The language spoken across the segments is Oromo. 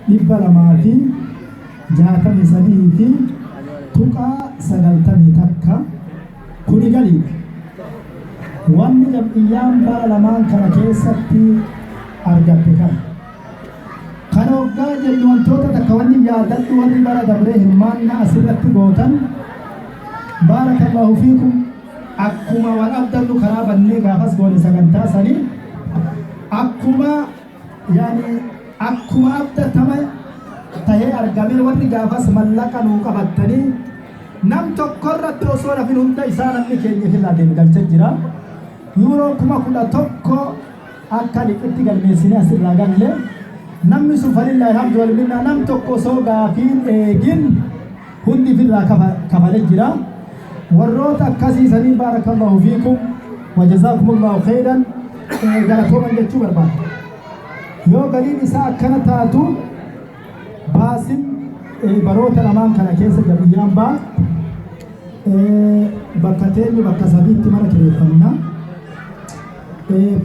dhibba lamaa fi 63 fi tuqaa 90 kuni galiidha. Wanni jam'iyyaan bara lamaan kana keessatti argatte kana waggaa jennu wantoota takka wanni yaadadhu warri bara dabree hirmaanna asirratti gootan baarakallahu fiikum akkuma wal abdallu karaa bannee gaafas goone sagantaa sanii akkuma abdatame tahee argamee warri gaafas mallaqa nuu qabattanii nam tokkorratti osoo nafin hunda isaa namni keenya irraa deemu galcha jira. Yuuroo 11,000 akka liqitti galmeessine asirraa galle namni sun falillaa alhamdu wal minna nam tokko osoo gaafiin eegin hundi firraa kafale jira. Warroota akkasiisanii baarakallahu fiikum wa jazaakumullahu khayran galatooman jechuu barbaada. Yoo galiin isaa akkana taatu baasin baroota lamaan kana keessa jabiyyaan bakka teenyu bakka sadiitti mana kireeffannaa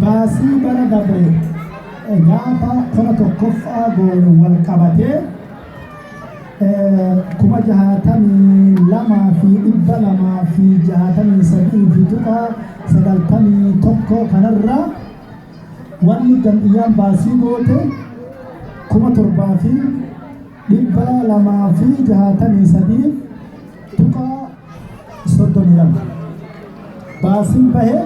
baasii bara dabre gaafa 11ffaa goonu wal qabatee 62,263 fi tuqaa 91 kanarra wanni jam'iyyaan baasii goote 7,263 tuqaa 32 baasiin bahee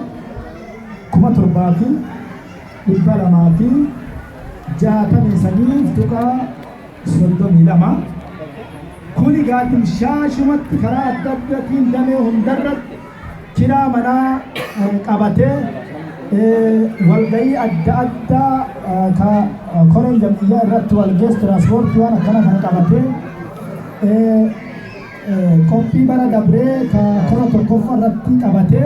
7,263 tuqaa 32 kuni gaatiin shaashumatti karaa adda addaatiin damee hundarratti kiraa manaa qabatee walgahii adda addaa ka koreen jam'iyyaa irratti walgeessu tiraanspoortii waan akkana kana qabatee qophii bara dabree ka 11ffaa irratti qabatee